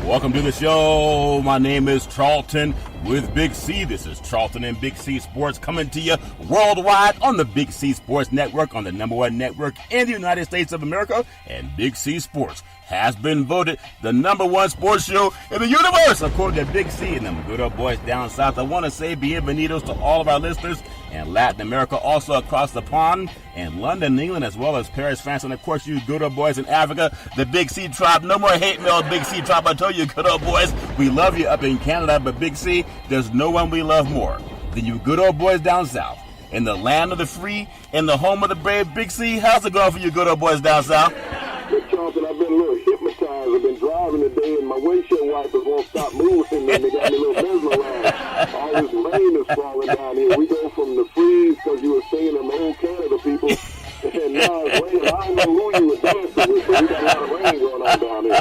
Welcome to the show. My name is Charlton with Big C. This is Charlton and Big C Sports coming to you worldwide on the Big C Sports Network, on the #1 network in the United States of America. And Big C Sports has been voted the #1 sports show in the universe, according to Big C and them good old boys down south. I want to say bienvenidos to all of our listeners in Latin America, also across the pond, and London, England, as well as Paris, France, and of course you good old boys in Africa, the Big C tribe. No more hate mail, Big C tribe. I told you, good old boys, we love you up in Canada, but Big C, there's no one we love more than you good old boys down south, in the land of the free, in the home of the brave. Big C, how's it going for you good old boys down south? Look, Charlton, I've been a little hypnotized. I've been driving today, and my windshield wipers won't stop moving, and they got me a little mesmerized. All this rain is falling down here. We go from the freeze, because you were singing them old Canada people, and now it's raining. I don't know who you were dancing with, but we got a lot of rain going on down here.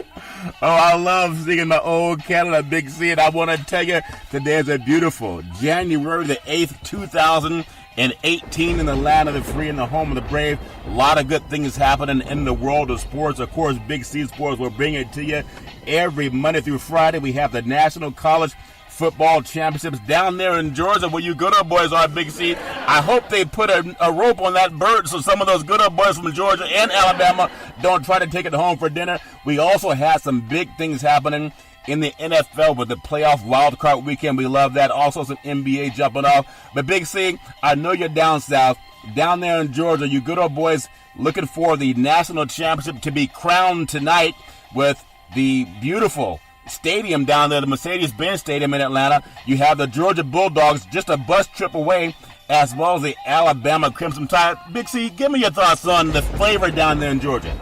Oh, I love singing the old Canada, Big C, and I want to tell you, today is a beautiful January the 8th, 2018 in the land of the free and the home of the brave. A lot of good things happening in the world of sports. Of course, Big C Sports will bring it to you every Monday through Friday. We have the National College Football Championships down there in Georgia, where you good old boys are, Big C. I hope they put a rope on that bird so some of those good old boys from Georgia and Alabama don't try to take it home for dinner. We also had some big things happening in the NFL with the playoff wildcard weekend. We love that. Also some NBA jumping off. But Big C, I know you're down south, down there in Georgia. You good old boys looking for the national championship to be crowned tonight with the beautiful stadium down there, the Mercedes-Benz Stadium in Atlanta. You have the Georgia Bulldogs just a bus trip away, as well as the Alabama Crimson Tide. Big C, give me your thoughts on the flavor down there in Georgia.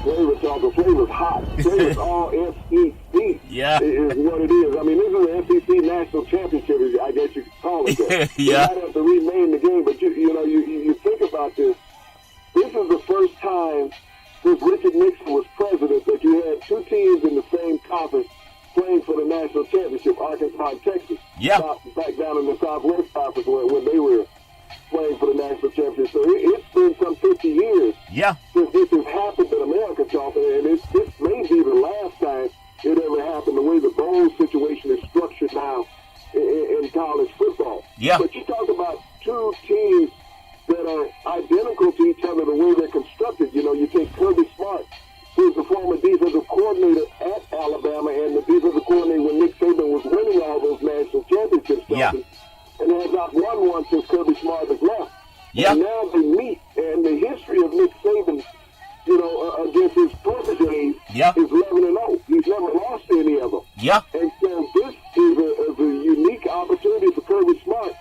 Flavor, Charlton. Flavor's hot. Flavor's all SEC. Yeah. Is what it is. I mean, this is an SEC national championship, I guess you could call it that. Yeah. You might have to rename the game, but you think about this. This is the first time since Richard Nixon was president that you had two teams in the same conference playing for the national championship, Arkansas and Texas. Yeah. Back down in the Southwest Conference when they were playing for the national championship. So it's been some 50 years since this has happened in America, Charlton, and this may be the last time it ever happened, the way the bowl situation is structured now in college football. Yeah. But you talk about two teams that are identical to each other the way they're constructed. You know, you take Kirby Smart, who's the former defensive coordinator at Alabama and the defensive coordinator when Nick Saban was winning all those national championships. Yeah. And they have not won one since Kirby Smart has left. Yeah. And now they meet, and the history of Nick Saban, against his proteges is 11-0. He's never lost any of them. Yeah. And so this is a unique opportunity for Kirby Smart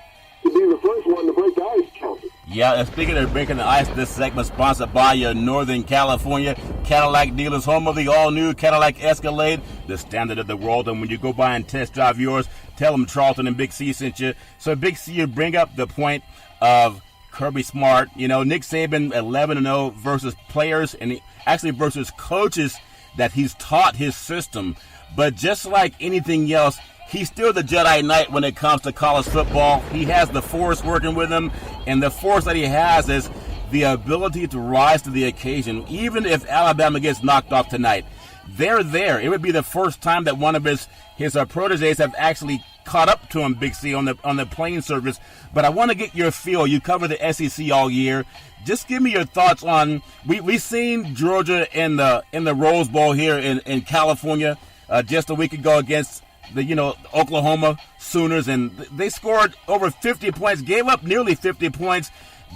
to be the first one to break the ice, Charlton. Yeah, and speaking of breaking the ice, this segment sponsored by your Northern California Cadillac dealers, home of the all-new Cadillac Escalade, the standard of the world. And when you go by and test drive yours, tell them Charlton and Big C sent you. So Big C, you bring up the point of Kirby Smart. You know, Nick Saban 11-0 versus players and actually versus coaches that he's taught his system. But just like anything else, he's still the Jedi Knight when it comes to college football. He has the Force working with him, and the Force that he has is the ability to rise to the occasion. Even if Alabama gets knocked off tonight, they're there. It would be the first time that one of his proteges have actually caught up to him, Big C, on the plane service. But I want to get your feel. You cover the SEC all year. Just give me your thoughts on we've seen Georgia in the Rose Bowl here in California just a week ago against the Oklahoma Sooners, and they scored over 50 points, gave up nearly 50 points.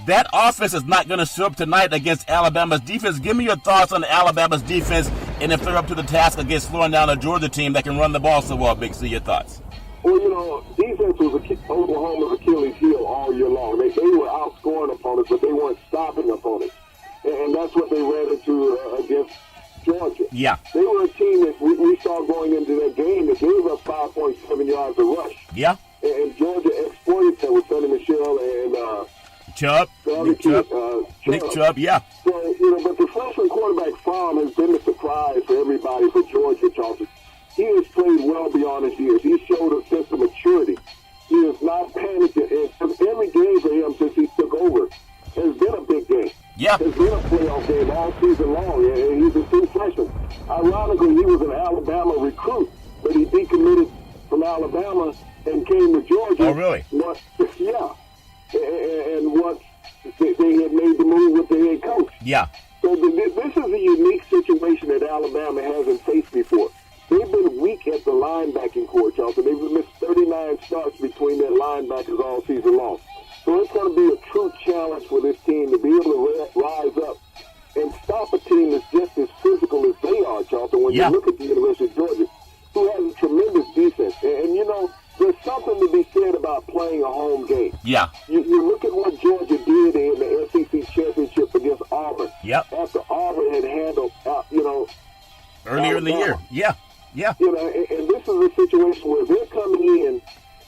That offense is not going to show up tonight against Alabama's defense. Give me your thoughts on Alabama's defense and if they're up to the task against slowing down a Georgia team that can run the ball so well. Big C, your thoughts. Well, defense was Oklahoma's Achilles heel all year long. They were outscoring opponents, but they weren't stopping opponents. And that's what they ran into against Georgia. Yeah. They were a team that we saw going into that game that gave up 5.7 yards a rush. Yeah. And Georgia exploited that with Sonny Michel and Nick Chubb, yeah. So, but the freshman quarterback Fromm has been a surprise for everybody for Georgia, Charlton. He has played well beyond his years. He showed a sense of maturity. He is not panicking. And every game for him since he took over has been a big game. Yeah. It's been a playoff game all season long, and he's a true freshman. Ironically, he was an Alabama recruit, but he decommitted from Alabama and came to Georgia. Oh, really? Yeah. And once they had made the move with the head coach. Yeah. So this is a unique situation that Alabama hasn't faced before. They've been weak at the linebacking core, Charlton. They've missed 39 starts between their linebackers all season long. So it's going to be a true challenge for this team to be able to rise up and stop a team that's just as physical as they are, Charlton, when you look at the University of Georgia, who has a tremendous defense. And you know, there's something to be said about playing a home game. Yeah. You look at what Georgia did in the SEC championship against Auburn. Yep. After Auburn had handled, earlier in the year. Yeah. Yeah. You know, and this is a situation where they're coming in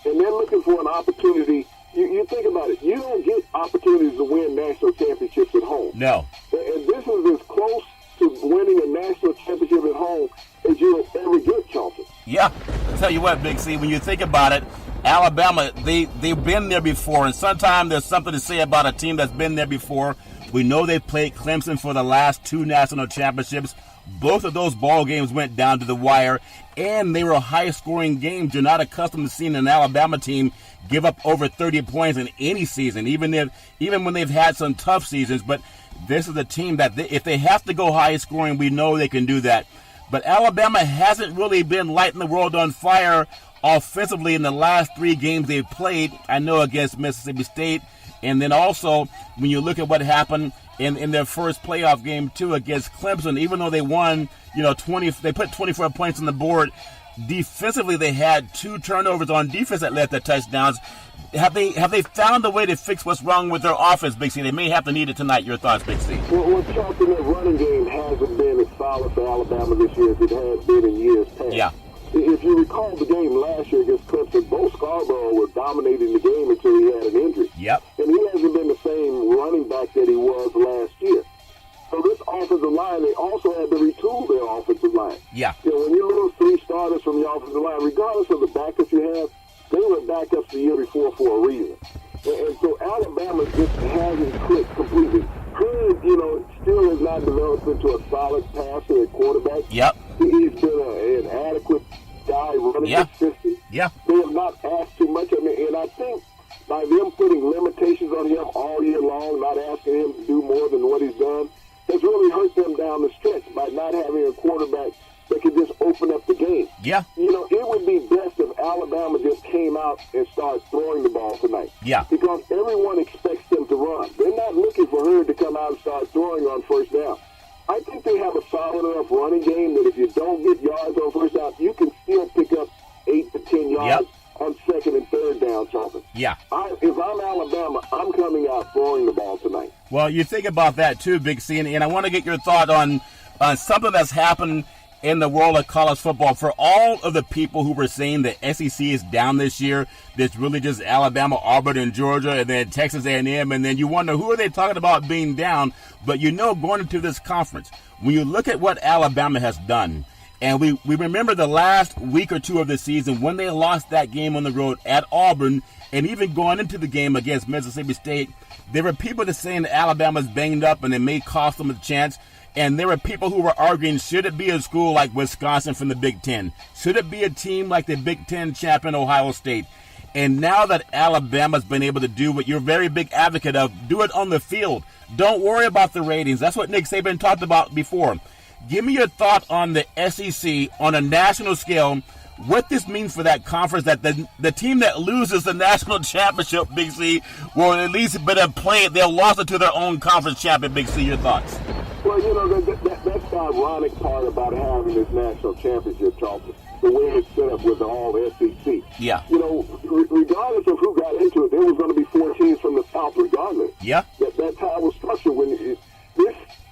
and they're looking for an opportunity. You think about it. You don't get opportunities to win national championships at home. No. And this is as close to winning a national championship at home as you'll ever get, Charlton. Yeah. I'll tell you what, Big C, when you think about it, Alabama, they've been there before, and sometimes there's something to say about a team that's been there before. We know they played Clemson for the last 2 national championships. Both of those ball games went down to the wire, and they were high-scoring games. You're not accustomed to seeing an Alabama team give up over 30 points in any season, even when they've had some tough seasons. But this is a team that if they have to go high-scoring, we know they can do that. But Alabama hasn't really been lighting the world on fire offensively in the last 3 games they've played. I know against Mississippi State, and then also when you look at what happened in their first playoff game too against Clemson, even though they won, 20, they put 24 points on the board. Defensively, they had 2 turnovers on defense that led to touchdowns. Have they found a way to fix what's wrong with their offense, Big C? They may have to need it tonight. Your thoughts, Big C? Well, Charlton, their running game hasn't been as solid for Alabama this year as it has been in years past. Yeah. If you recall the game last year against Clemson, Bo Scarborough was dominating the game until he had an injury. Yep. And he hasn't been the same running back that he was last year. So this offensive line, they also had to retool their offensive line. Yeah. When you lose 3 starters from your offensive line, regardless of the backups you have, they were backups the year before for a reason. And so Alabama just hasn't clicked completely. Hood, still has not developed into a solid passer at quarterback. Yep. He's been an adequate guy running the system. Yeah. They have not asked too much of him. And I think by them putting limitations on him all year long, not asking him to do more than what he's done, has really hurt them down the stretch by not having a quarterback that can just open up the game. Yeah. It would be best if Alabama just came out and started throwing the ball tonight. Yeah. Because everyone expects them to run. They're not looking for her to come out and start throwing on first down. I think they have a solid enough running game that if you don't get yards on first down, you can still pick up 8 to 10 yards on second and third down, Charlton. Yeah. If I'm Alabama, I'm coming out throwing the ball tonight. Well, you think about that too, Big C, and I want to get your thought on something that's happened in the world of college football. For all of the people who were saying the SEC is down this year, that's really just Alabama, Auburn, and Georgia, and then Texas A&M, and then you wonder who are they talking about being down. But going into this conference, when you look at what Alabama has done, and we remember the last week or 2 of the season when they lost that game on the road at Auburn, and even going into the game against Mississippi State, there were people that saying that Alabama's banged up and it may cost them a chance. And there were people who were arguing, should it be a school like Wisconsin from the Big Ten? Should it be a team like the Big Ten champion Ohio State? And now that Alabama's been able to do what you're a very big advocate of, do it on the field. Don't worry about the ratings. That's what Nick Saban talked about before. Give me your thought on the SEC on a national scale, what this means for that conference, that the team that loses the national championship, Big C, will at least better play it. They'll lost it to their own conference champion, Big C. Your thoughts? Well, that's the ironic part about having this national championship, Charlton. The way it's set up with the all SEC. Yeah. Regardless of who got into it, there was going to be 4 teams from the South regardless. Yeah. That's how it was structured.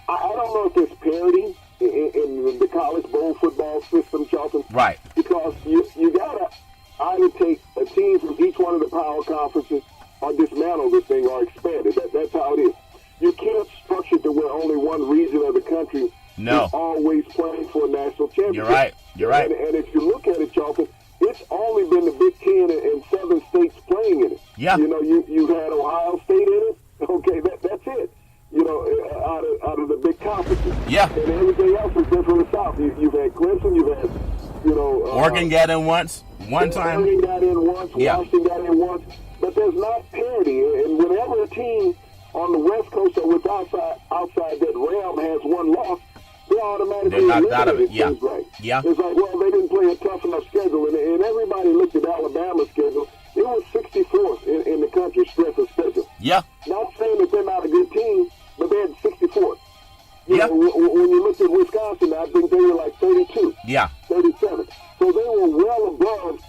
I don't know if there's parity in the college bowl football system, Charlton. Right. Because you got to either take a team from each one of the power conferences or dismantle this thing or expand it. That's how it is. You can't structure it to where only one region of the country is always playing for a national championship. You're right. And if you look at it, Charlton, it's only been the Big Ten and 7 states playing in it. Yeah. You've had Ohio State in it. Okay, that's it. Out of the big conferences. Yeah. And everything else is different from the South. You've had Clemson, you've had, Oregon got in one time. Oregon got in once, Washington got in once. But there's not parity. And whenever a team on the West Coast or with outside that realm has one loss, they're automatically knocked out of it. Yeah. It's like, well, they didn't play a tough enough schedule. And everybody looked at Alabama's schedule. It was 64th in the country, strength of schedule. Yeah. Not saying that they're not a good team, but they had 64th. When you looked at Wisconsin, I think they were like 32. Yeah. 37. So they were well above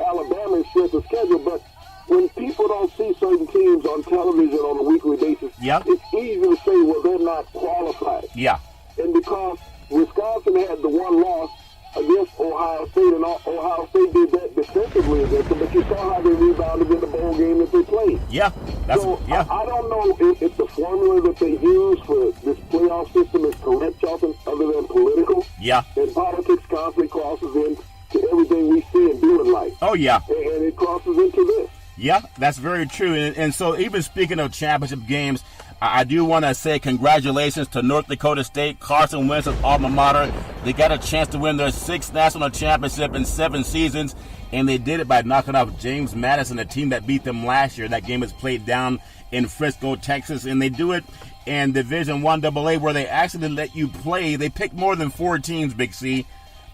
Alabama's strength of schedule, but when people don't see certain teams on television on a weekly basis, it's easy to say, well, they're not qualified. Yeah. And because Wisconsin had the one loss against Ohio State, and Ohio State did that defensively against them, but you saw how they rebounded in the bowl game that they played. Yeah. I don't know if the formula that they use for this playoff system is correct, Charlton, other than political. Yeah. And politics constantly crosses into everything we see and do in life. Oh, yeah. And it crosses into this. Yeah, that's very true. And so even speaking of championship games, I do want to say congratulations to North Dakota State, Carson Wentz's alma mater. They got a chance to win their 6th national championship in 7 seasons, and they did it by knocking off James Madison, a team that beat them last year. That game is played down in Frisco, Texas, and they do it in Division I AA, where they actually let you play. They pick more than 4 teams, Big C,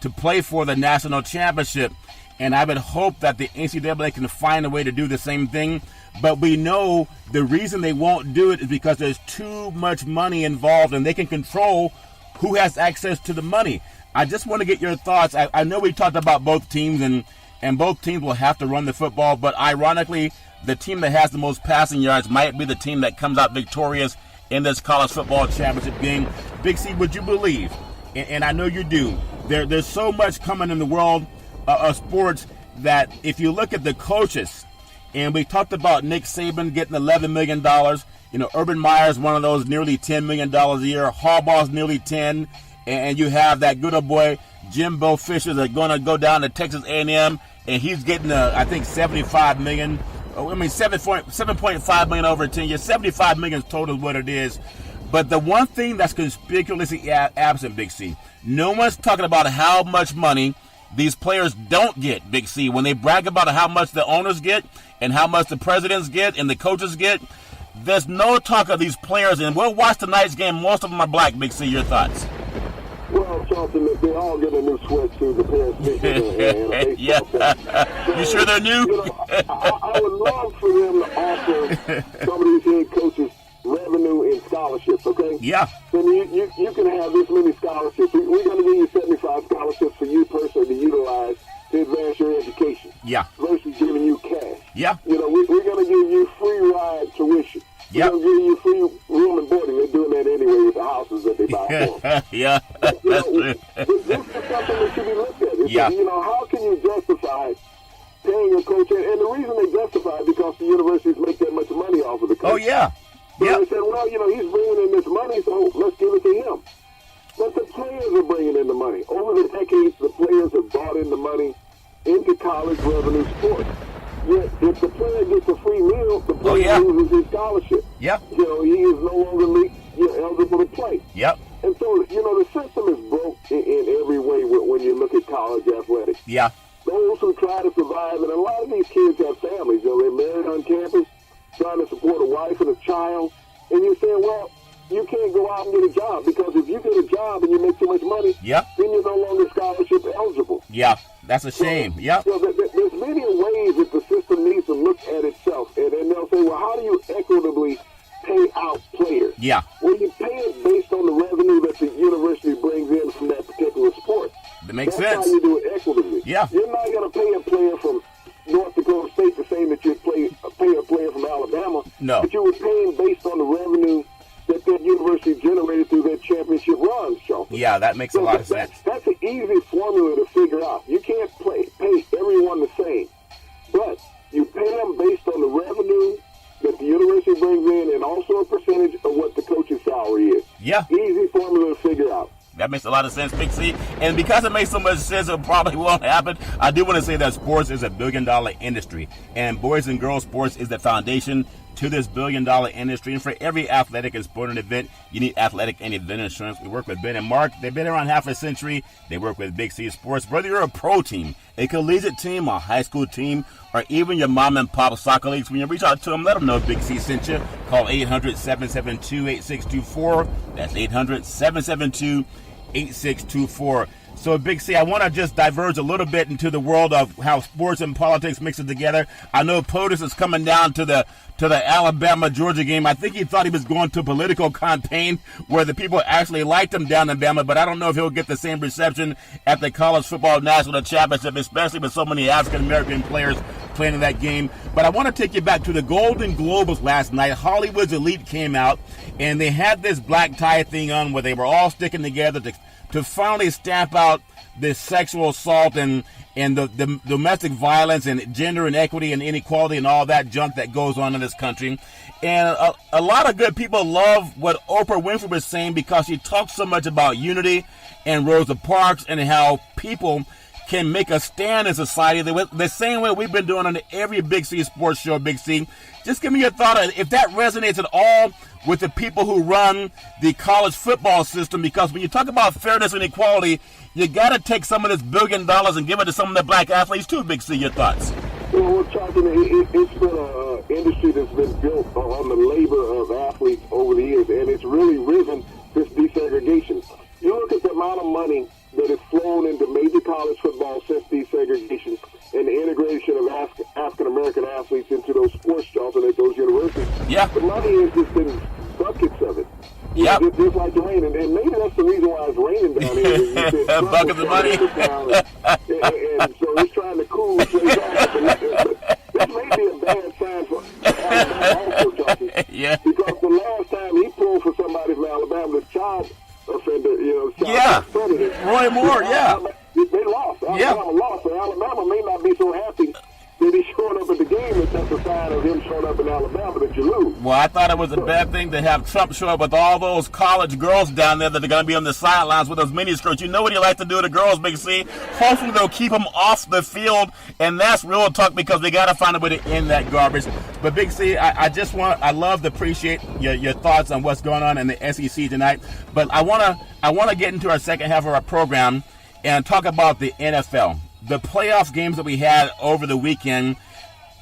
to play for the national championship. And I would hope that the NCAA can find a way to do the same thing. But we know the reason they won't do it is because there's too much money involved, and they can control who has access to the money. I just want to get your thoughts. I know we talked about both teams, and both teams will have to run the football. But ironically, the team that has the most passing yards might be the team that comes out victorious in this college football championship game. Big C, would you believe, and I know you do, there's so much coming in the world of sports that if you look at the coaches, and we talked about Nick Saban getting $11 million, Urban Meyer's one of those, nearly $10 million a year, Harbaugh's nearly 10, and you have that good old boy Jimbo Fisher that's going to go down to Texas A&M, and he's getting I think $75 million. $7.5 million over 10 years. $75 million total is what it is. But the one thing that's conspicuously absent, Big C, no one's talking about how much money these players don't get, Big C. When they brag about how much the owners get and how much the presidents get and the coaches get, there's no talk of these players. And we'll watch tonight's game. Most of them are black, Big C. Your thoughts? Well, Charlton, they all get a new sweatsuit, a pair of sneakers, yeah. You sure they're new? I would love for them to offer some of these head coaches revenue in scholarships, okay? Yeah. Then you can have this many scholarships. We're going to give you 75 scholarships for you personally to utilize to advance your education. Yeah. Versus giving you cash. Yeah. We're going to give you free ride tuition. We're going to give you free room and boarding. They're doing that anyway with the houses that they buy for them. Yeah. But, this is something that should be looked at. How can you justify paying a coach? And the reason they justify it because the universities make that much money off of the coach. Oh, yeah. So they said, well, he's bringing in this money, so let's give it to him. But the players are bringing in the money. Over the decades, the players have brought in the money into college revenue sports. Yet, if the player gets a free meal, the player loses his scholarship. Yeah. He is no longer eligible to play. Yep. And so, the system is broke in every way when you look at college athletics. Yeah. Those who try to survive, and a lot of these kids have families. They're married on campus, trying to support a wife and a child, and you're saying, well, you can't go out and get a job, because if you get a job and you make too much money, then you're no longer scholarship eligible. Yeah, that's a shame. There's many ways that the system needs to look at itself, and they'll say, well, how do you equitably pay out players? Yeah. Well, you pay it based on the revenue that the university brings in from that particular sport. That makes That's sense. how you do it equitably. Yeah. You're not going to pay a player from North Dakota State the same that you pay a player from Alabama. No. But you were paying based on the revenue that university generated through their championship runs, Sean. Yeah, that makes a lot of sense. That's an easy formula to figure out. You can't pay everyone the same, but you pay them based on the revenue that the university brings in and also a percentage of what the coach's salary is. Yeah. Easy formula to figure out. That makes a lot of sense, Big C. And because it makes so much sense, it probably won't happen. I do want to say that sports is a $1 billion industry. And boys and girls sports is the foundation to this billion-dollar industry. And for every athletic and sporting event, you need athletic and event insurance. We work with Ben and Mark. They've been around half a century. They work with Big C Sports. Whether you're a pro team, a collegiate team, a high school team, or even your mom and pop soccer leagues, when you reach out to them, let them know Big C sent you. Call 800-772-8624. That's 800-772-8624. So, Big C, I want to just diverge a little bit into the world of how sports and politics mix it together. I know POTUS is coming down to the Alabama-Georgia game. I think he thought he was going to a political campaign where the people actually liked him down in Bama, but I don't know if he'll get the same reception at the College Football National Championship, especially with so many African-American players playing in that game. But I want to take you back to the Golden Globes last night. Hollywood's Elite came out, and they had this black tie thing on where they were all sticking together to finally stamp out this sexual assault and the domestic violence and gender inequity and inequality and all that junk that goes on in this country. And a lot of good people love what Oprah Winfrey was saying because she talks so much about unity and Rosa Parks and how people can make a stand in society the same way we've been doing on every Big C sports show, Big C. Just give me your thought on if that resonates at all with the people who run the college football system, because when you talk about fairness and equality, you got to take some of this $1 billion and give it to some of the black athletes too, Big C. Your thoughts? Well, we're talking, it's been an industry that's been built on the labor of athletes over the years, and it's really risen this desegregation. You look at the amount of money that has flown into major college football since desegregation and the integration of African-American athletes into those sports jobs and at those universities. Yeah. The money is just in buckets of it. Yeah. Just like the rain. And maybe that's the reason why it's raining down here. Buckets of money. And so it's trying to cool things off. This may be a bad sign for Alabama also, Johnson. Yeah. Because the last time he pulled for somebody from Alabama, the child offender, yeah. predator. Roy Moore, yeah. They lost. Alabama lost. So Alabama may not be so happy that he's showing up at the game, if that's a sign of him showing up in Alabama that you lose. Well, I thought it was a bad thing to have Trump show up with all those college girls down there that are going to be on the sidelines with those miniskirts. You know what he likes to do to girls, Big C? Hopefully they'll keep them off the field, and that's real talk because they got to find a way to end that garbage. But Big C, I love to appreciate your thoughts on what's going on in the SEC tonight. But I want to get into our second half of our program and talk about the NFL. The playoff games that we had over the weekend,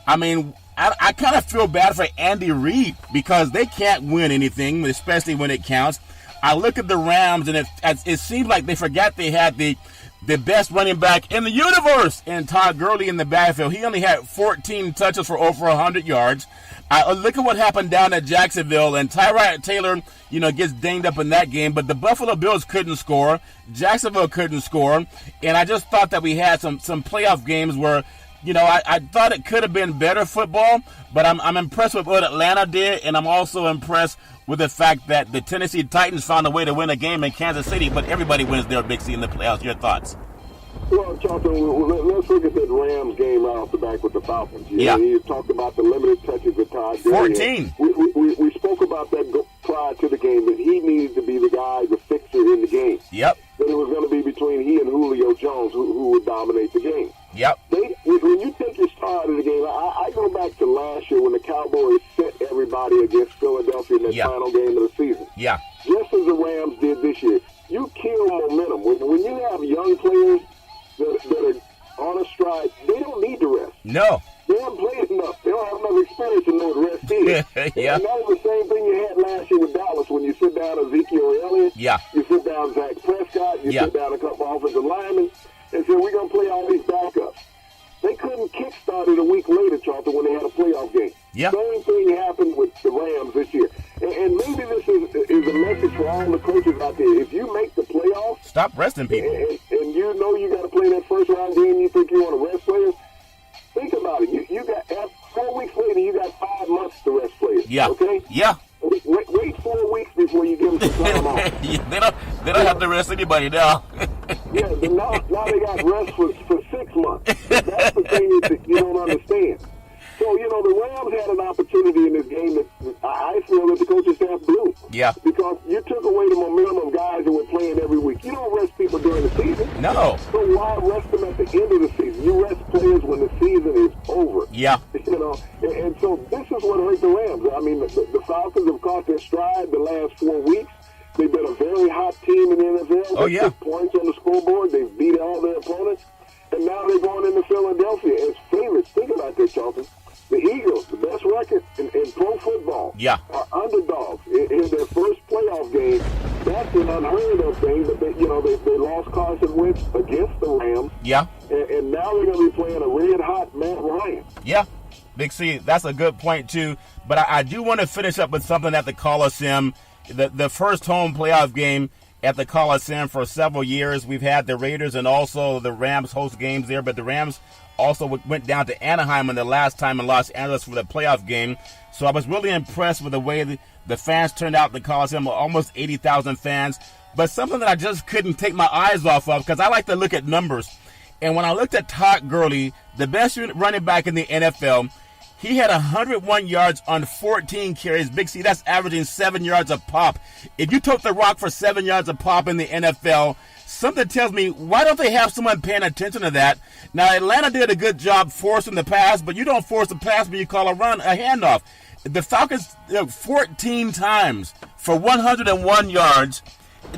I mean, I kind of feel bad for Andy Reid because they can't win anything, especially when it counts. I look at the Rams, and it seems like they forgot they had the best running back in the universe in Todd Gurley in the backfield. He only had 14 touches for over 100 yards. Look at what happened down at Jacksonville, and Tyrod Taylor, gets dinged up in that game, but the Buffalo Bills couldn't score. Jacksonville couldn't score, and I just thought that we had some playoff games where, I thought it could have been better football, but I'm impressed with what Atlanta did, and I'm also impressed with the fact that the Tennessee Titans found a way to win a game in Kansas City, but everybody wins their Big C in the playoffs. Your thoughts? Well, Charlton, let's look at that Rams game right off the back with the Falcons. You talked about the limited touches with Todd Gurley. 14. We spoke about that prior to the game, that he needed to be the guy, the fixer in the game. Yep. That it was going to be between he and Julio Jones who would dominate the game. Yep. When you take your start of the game, I go back to last year when the Cowboys set everybody against Philadelphia in that final game of the season. Yeah. Just as the Rams did this year. You kill momentum. When you have young players that are on a stride, they don't need to rest. No. They haven't played enough. They don't have enough experience to know what rest is. Yeah. And that was the same thing you had last year with Dallas when you sit down Ezekiel Elliott, you sit down Zach Prescott, you sit down a couple offensive linemen, and say, we're going to play all these backups. They couldn't kickstart it a week later, Charlton, when they had a playoff game. Yeah. Same thing happened with the Rams this year. And maybe this is a message for all the coaches out there. If you make the playoffs, stop resting people. And you got to play that first round game, you think you want to rest players, think about it. You got 4 weeks later, you got 5 months to rest players. Yeah. Okay? Yeah. Wait 4 weeks before you give them some time off. They don't have to rest anybody now. Yeah, but now they got rest for 6 months. That's the thing that you don't understand. So, the Rams had an opportunity in this game that I feel that the coaching staff blew. Yeah. Because you took away the momentum of guys that were playing every week. You don't rest people during the season. No. So why rest them at the end of the season? You rest players when the season is over. Yeah. And so this is is what hurt the Rams. I mean, the Falcons have caught their stride the last 4 weeks. They've been a very hot team in the NFL. Oh, yeah. Put points on the scoreboard. They've beat all their opponents. And now they're going into Philadelphia as favorites. Think about this, Charlton. The Eagles, the best record in pro football, are underdogs in their first playoff game. That's an unheard of thing. But they lost Carson Wentz against the Rams. Yeah. And now they're going to be playing a red-hot Matt Ryan. Yeah. Big C, that's a good point, too. But I do want to finish up with something at the Coliseum. The first home playoff game at the Coliseum for several years. We've had the Raiders and also the Rams host games there, but the Rams also went down to Anaheim in the last time in Los Angeles for the playoff game. So I was really impressed with the way the fans turned out at the Coliseum, almost 80,000 fans. But something that I just couldn't take my eyes off of, because I like to look at numbers. And when I looked at Todd Gurley, the best running back in the NFL, he had 101 yards on 14 carries. Big C, that's averaging 7 yards a pop. If you took the rock for 7 yards a pop in the NFL, something tells me, why don't they have someone paying attention to that? Now, Atlanta did a good job forcing the pass, but you don't force the pass when you call a run, a handoff. The Falcons, 14 times for 101 yards.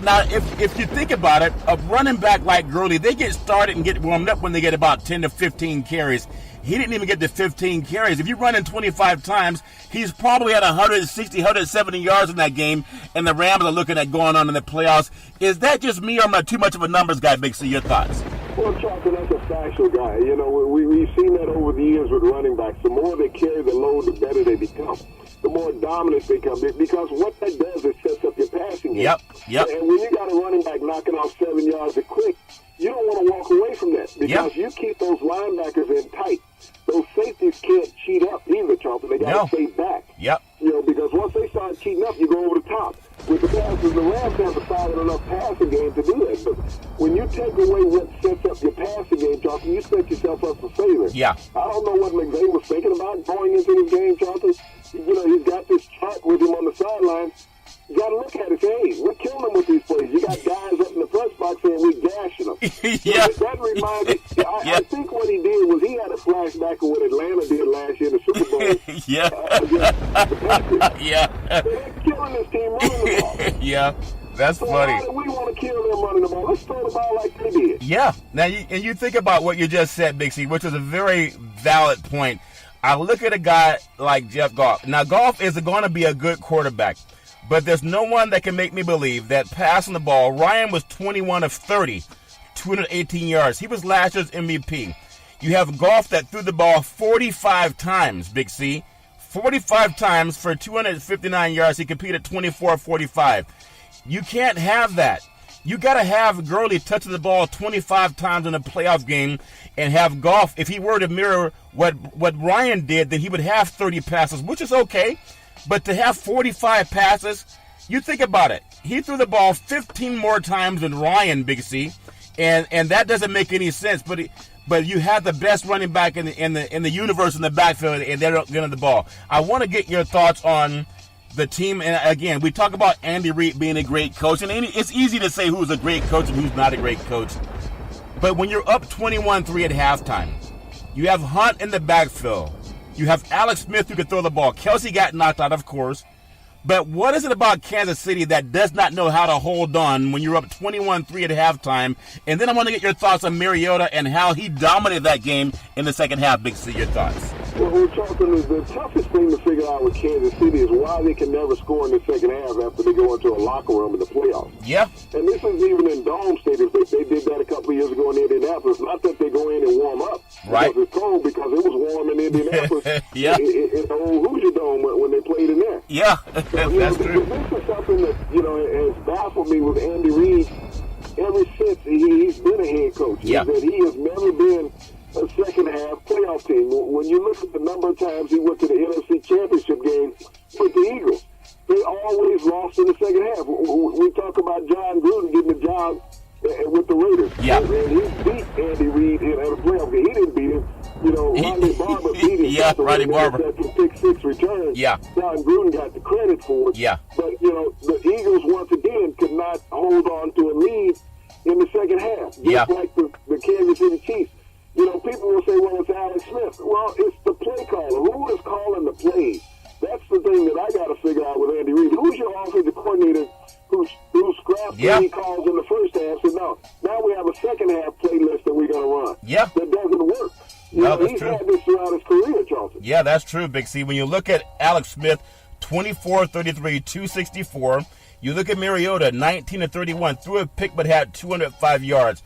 Now, if you think about it, a running back like Gurley, they get started and get warmed up when they get about 10 to 15 carries. He didn't even get to 15 carries. If you run in 25 times, he's probably at 160, 170 yards in that game, and the Rams are looking at going on in the playoffs. Is that just me, or am I too much of a numbers guy, Big C? Your thoughts? Well, Charlton, that's a factual guy. You know, we've seen that over the years with running backs. The more they carry the load, the better they become. The more dominant they become. Because what that does is sets up your passing game. Yep. And when you got a running back knocking off 7 yards a click, you don't want to walk away from that. Because you keep those linebackers in tight. Those safeties can't cheat up either, Charlton. They got to stay back. Yep. You know, because once they start cheating up, you go over the top. With the passes, the Rams have a solid enough passing game to do that. But when you take away what sets up your passing game, Charlton, you set yourself up for failure. Yeah. I don't know what McVay was thinking about going into this game, Charlton. You know, he's got this chart with him on the sideline. You got to look at it. Say, hey, we're killing them with these plays. You got guys up in the press box saying we're gashing them. That reminds me. I think what he did was he had a flashback of what Atlanta did last year in the Super Bowl. They're killing this team running the ball. That's funny. Why do we want to kill them running the ball? Let's throw the ball like they did. Yeah. Now, you think about what you just said, Big C, which is a very valid point. I look at a guy like Jeff Goff. Now, Goff is going to be a good quarterback. But there's no one that can make me believe that passing the ball, Ryan was 21 of 30, 218 yards. He was last year's MVP. You have Goff that threw the ball 45 times, Big C. 45 times for 259 yards. He competed 24-45. You can't have that. You got to have Gurley touching the ball 25 times in a playoff game and have Goff, if he were to mirror what Ryan did, then he would have 30 passes, which is okay. But to have 45 passes, you think about it. He threw the ball 15 more times than Ryan, Big C, and that doesn't make any sense. But you have the best running back in the universe in the backfield, and they're getting the ball. I want to get your thoughts on the team. And again, we talk about Andy Reid being a great coach, and it's easy to say who's a great coach and who's not a great coach. But when you're up 21-3 at halftime, you have Hunt in the backfield. You have Alex Smith who can throw the ball. Kelsey got knocked out, of course. But what is it about Kansas City that does not know how to hold on when you're up 21-3 at halftime? And then I want to get your thoughts on Mariota and how he dominated that game in the second half. Big C, your thoughts. Well, Charlton, the toughest thing to figure out with Kansas City is why they can never score in the second half after they go into a locker room in the playoffs. Yeah. And this is even in dome stadiums. They did that a couple of years ago in Indianapolis. Not that they go in and warm up. Right. Because it's cold, because it was warm in Indianapolis. In the old Hoosier Dome when they played in there. Yeah. So, That's true. This is something that, has baffled me with Andy Reid ever since he's been a head coach. Yeah. That he has never been a second half playoff team. When you look at the number of times he went to the NFC Championship game with the Eagles, they always lost in the second half. We talk about John Gruden getting the job with the Raiders. Yeah. And he beat Andy Reid in a playoff game. He didn't beat him. Ronnie Barber beat him. Yeah, Ronnie Barber. That pick-six return. Yeah. John Gruden got the credit for it. Yeah. But, the Eagles, once again, could not hold on to a lead in the second half. Just like the Kansas City Chiefs. People will say, well, it's Alex Smith. Well, it's the play caller. Who is calling the plays? That's the thing that I got to figure out with Andy Reid. Who's your offensive coordinator who scrapped what he calls in the first half? So now we have a second half playlist that we're going to run. Yeah. That doesn't work. He's had this throughout his career, Charlton. Yeah, that's true, Big C. When you look at Alex Smith, 24-33, 264. You look at Mariota, 19-31, threw a pick but had 205 yards.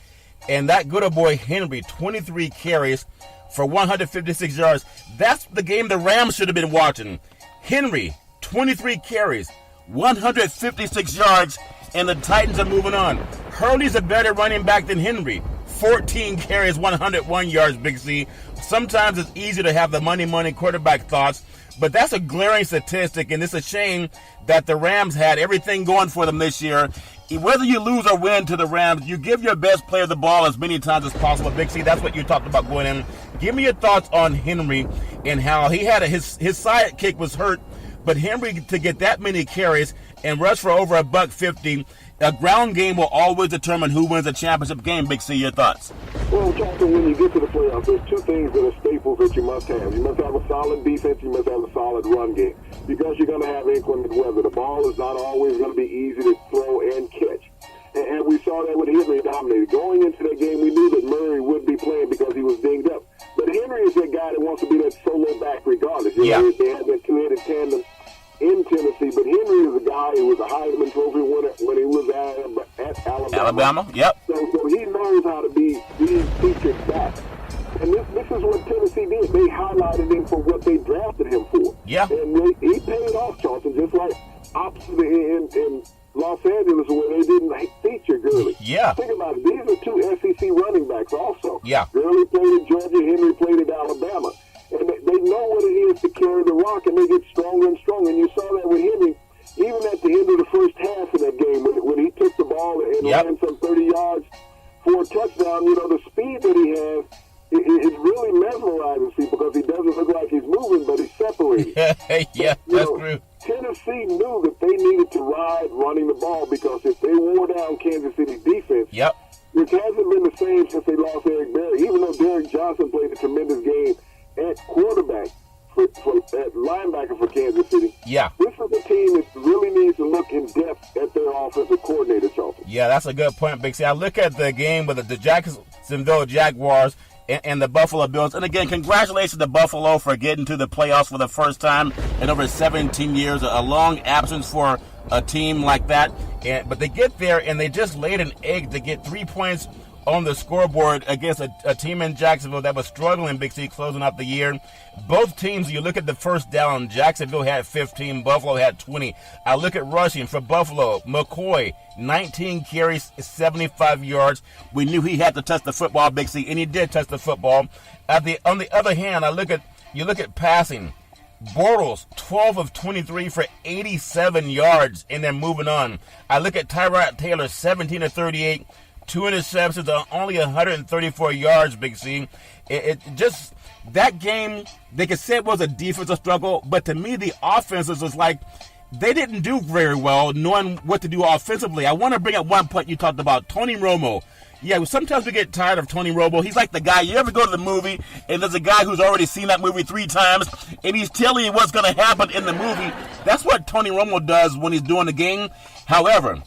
And that good old boy Henry, 23 carries for 156 yards. That's the game the Rams should have been watching. Henry, 23 carries, 156 yards, and the Titans are moving on. Hurley's a better running back than Henry. 14 carries, 101 yards, Big C. Sometimes it's easy to have the money quarterback thoughts, but that's a glaring statistic, and it's a shame that the Rams had everything going for them this year. Whether you lose or win to the Rams, you give your best player the ball as many times as possible. Big C, that's what you talked about going in. Give me your thoughts on Henry and how he had his sidekick was hurt, but Henry to get that many carries and rush for over $150. A ground game will always determine who wins a championship game. Big C, your thoughts? Well, Charlton, when you get to the playoffs, there's two things that are staples that you must have. You must have a solid defense. You must have a solid run game because you're going to have inclement weather. The ball is not always going to be easy to throw and catch. And we saw that with Henry dominated. Going into that game, we knew that Murray would be playing because he was dinged up. But Henry is that guy that wants to be that solo back regardless. You know, they had that two-headed tandem in Tennessee, but Henry is a guy who was a Heisman Trophy winner when he was at Alabama. Yep. So he knows how to be featured back. And this is what Tennessee did. They highlighted him for what they drafted him for. Yeah. And he paid off, Charlton, just like opposite in Los Angeles where they didn't feature Gurley. Yeah. Think about it. These are two SEC running backs also. Yeah. Gurley played at Georgia. Henry played at Alabama. And they know what it is to carry the rock, and they get stronger and stronger. And you saw that with Henry, even at the end of the first half of that game, when he took the ball and ran some 30 yards for a touchdown, you know, the speed that he has, it really mesmerizes people because he doesn't look like he's moving, but he's separated. Yeah, that's true. Tennessee knew that they needed to ride running the ball because if they wore down Kansas City's defense, which hasn't been the same since they lost Eric Berry, even though Derrick Johnson played a tremendous game at quarterback, at linebacker for Kansas City. Yeah. This is a team that really needs to look in depth at their offensive coordinator, Charlton. Yeah, that's a good point, Big C. I look at the game with the Jacksonville Jaguars and the Buffalo Bills. And again, congratulations to Buffalo for getting to the playoffs for the first time in over 17 years. A long absence for a team like that. But they get there and they just laid an egg to get 3 points on the scoreboard against a team in Jacksonville that was struggling, Big C, closing out the year. Both teams, you look at the first down, Jacksonville had 15, Buffalo had 20. I look at rushing for Buffalo, McCoy, 19 carries, 75 yards. We knew he had to touch the football, Big C, and he did touch the football. On the other hand, you look at passing. Bortles, 12 of 23 for 87 yards, and then moving on. I look at Tyrod Taylor, 17 of 38, 2 interceptions on only 134 yards, Big C. It just, that game, they could say it was a defensive struggle, but to me, the offenses was like, they didn't do very well knowing what to do offensively. I want to bring up one point you talked about, Tony Romo. Yeah, sometimes we get tired of Tony Romo. He's like the guy, you ever go to the movie, and there's a guy who's already seen that movie 3 times, and he's telling you what's going to happen in the movie. That's what Tony Romo does when he's doing the game. However,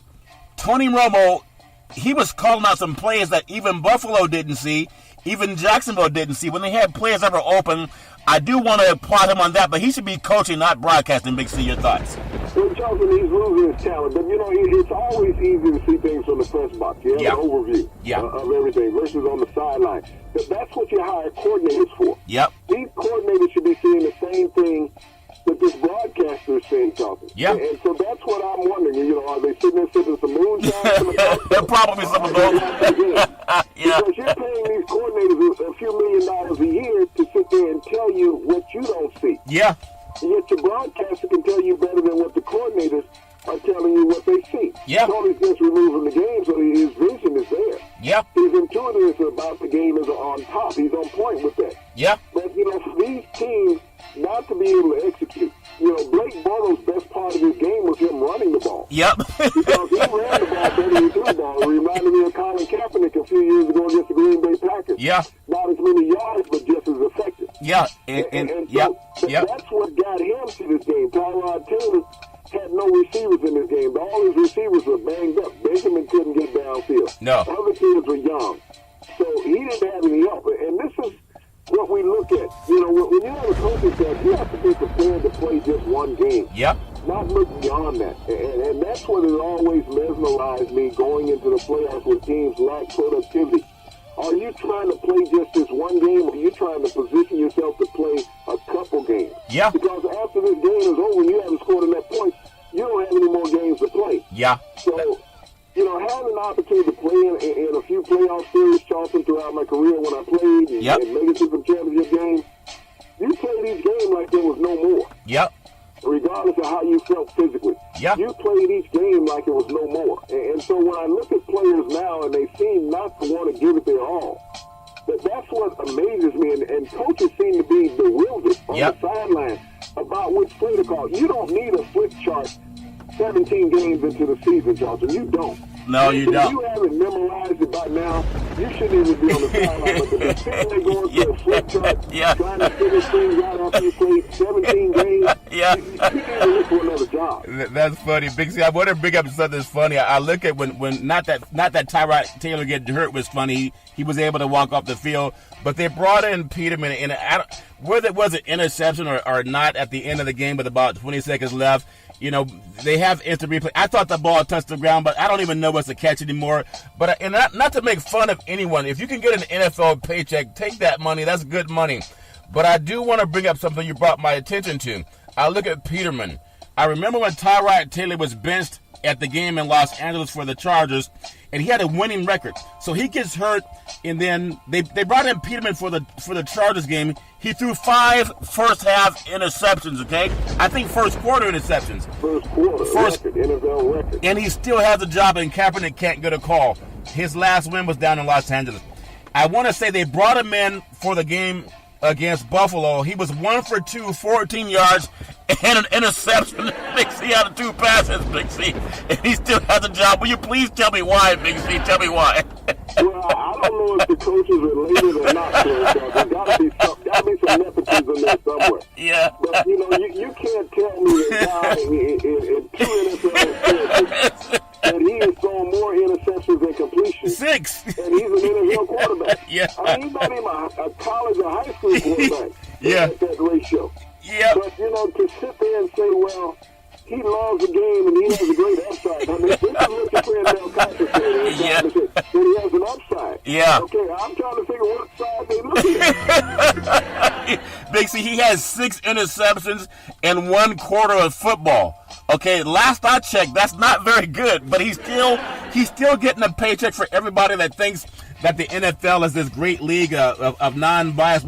Tony Romo, he was calling out some plays that even Buffalo didn't see, even Jacksonville didn't see. When they had players that were open, I do want to applaud him on that, but he should be coaching, not broadcasting. Big C, your thoughts? Well, Charlton, he's losing his talent, but, you know, it's always easy to see things from the press box. You have an overview of everything versus on the sideline. That's what you hire coordinators for. Yep. These coordinators should be seeing the same thing that this broadcaster is saying, Charlton. Yeah. And so that's what I'm wondering. You know, are they sitting there sipping some moonshine? Probably some of those. Because you're paying these coordinators a few $1 million a year to sit there and tell you what you don't see. Yeah. And yet your broadcaster can tell you better than what the coordinators are telling you what they see. Yeah. Tony's just removing the game, so his vision is there. Yeah. His intuitiveness about the game is on top. He's on point with that. Yeah. But, you know, for these teams not to be able to execute, you know, Blake Bortles' best part of his game was him running the ball. Yep. Because he ran the ball better than he threw the ball. It reminded me of Colin Kaepernick a few years ago against the Green Bay Packers. Yeah. Not as many yards, but just as effective. Yeah. And so that's what got him to this game. Tyrod Taylor had no receivers in this game. All his receivers were banged up. Benjamin couldn't get downfield. No. Other kids were young. So he didn't have any help. And this is what we look at. You know, when you have a coaching staff, you have to be prepared to play just one game. Yep. Not look beyond that. And that's what has always mesmerized me going into the playoffs when teams lack productivity. Are you trying to play just this one game, or are you trying to position yourself to play a couple games? Yeah. Because after this game is over and you haven't scored enough points, you don't have any more games to play. Yeah. So, you know, having an opportunity to play in a few playoff series, Charleston, throughout my career when I played and made it to some championship games, you played each game like there was no more. Yep. Regardless of how you felt physically. Yep. You played each game like it was no more. And so when I look at players now and they seem not to want to give it their all, that's what amazes me. And coaches seem to be bewildered on the sideline about which play to call. You don't need a flip chart 17 games into the season, Johnson. You don't. No, you don't. If you haven't memorized it by now, you shouldn't even be on the sideline. But the thing they going through a flip chart, trying to figure things out after you played 17 games, you need to look for another job. That's funny, Big C. I want to bring up something that's funny. I look at when not that Tyrod Taylor getting hurt was funny. He was able to walk off the field, but they brought in Peterman, and whether it was an interception or not at the end of the game with about 20 seconds left, you know, they have instant replay. I thought the ball touched the ground, but I don't even know what's the catch anymore. But and not to make fun of anyone. If you can get an NFL paycheck, take that money. That's good money. But I do want to bring up something you brought my attention to. I look at Peterman. I remember when Tyrod Taylor was benched at the game in Los Angeles for the Chargers, and he had a winning record. So he gets hurt, and then they brought in Peterman for the Chargers game. He threw 5 first-half interceptions, okay? I think first-quarter interceptions. First NFL record. And he still has a job, and Kaepernick can't get a call. His last win was down in Los Angeles. I want to say they brought him in for the game against Buffalo. He was 1 for 2, 14 yards, and an interception. Big C out of 2 passes, Big C. And he still has a job. Will you please tell me why, Big C? Tell me why. Well, I don't know if the coach is related or not. There's got to be some nepotism there somewhere. Yeah. But, you know, you can't tell me that guy in 2 NFL series that he has thrown more interceptions than completions. 6. And he's an NFL quarterback. Yeah. I mean, he's not even a college or high school quarterback. At that ratio. Yeah. But, you know, to sit there and say, well, he loves the game and he has a great upside. I mean, this is what your friend Mel Kiper said. That he has an upside. Yeah. Okay, I'm trying to figure what side they look at. Big C, he has 6 interceptions in 1 quarter of football. Okay, last I checked, that's not very good, but he's still getting a paycheck for everybody that thinks that the NFL is this great league of non-bias.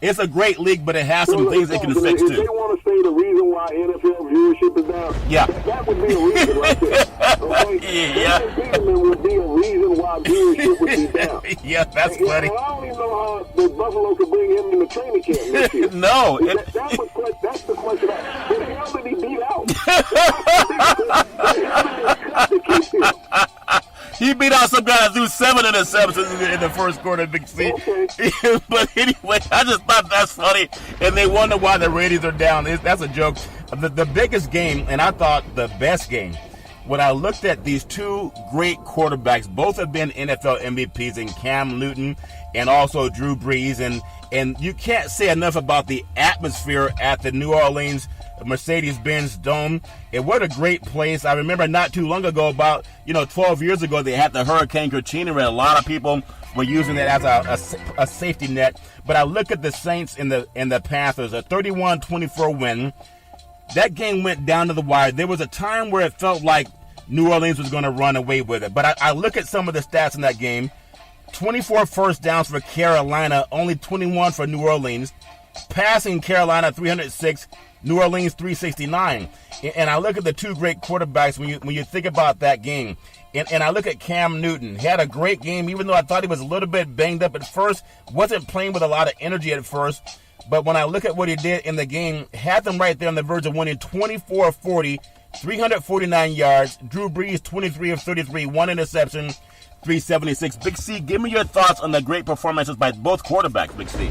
It's a great league, but it has some things they can fix too. If they want to say the reason why NFL viewership is down, that would be a reason right there. Okay? Peterman would be a reason why viewership would be down. Yeah, that's funny. And I don't even know how the Buffalo could bring him in the training camp this year. No. That's the question. Who the hell did he beat out? He beat out some guy that threw 7 interceptions in the first quarter, Big C. Okay. But anyway, I just thought that's funny, and they wonder why the ratings are down. That's a joke. The biggest game, and I thought the best game, when I looked at these 2 great quarterbacks, both have been NFL MVPs in Cam Newton and also Drew Brees, and you can't say enough about the atmosphere at the New Orleans Mercedes-Benz Dome. And what a great place. I remember not too long ago, about 12 years ago, they had the Hurricane Katrina, and a lot of people were using it as a safety net. But I look at the Saints and the Panthers, a 31-24 win. That game went down to the wire. There was a time where it felt like New Orleans was going to run away with it. But I look at some of the stats in that game. 24 first downs for Carolina, only 21 for New Orleans. Passing Carolina 306, New Orleans 369. And I look at the 2 great quarterbacks when you think about that game. And I look at Cam Newton. He had a great game, even though I thought he was a little bit banged up at first. Wasn't playing with a lot of energy at first. But when I look at what he did in the game, had them right there on the verge of winning 24-40, 349 yards. Drew Brees, 23 of 33, 1 interception, 376. Big C, give me your thoughts on the great performances by both quarterbacks, Big C.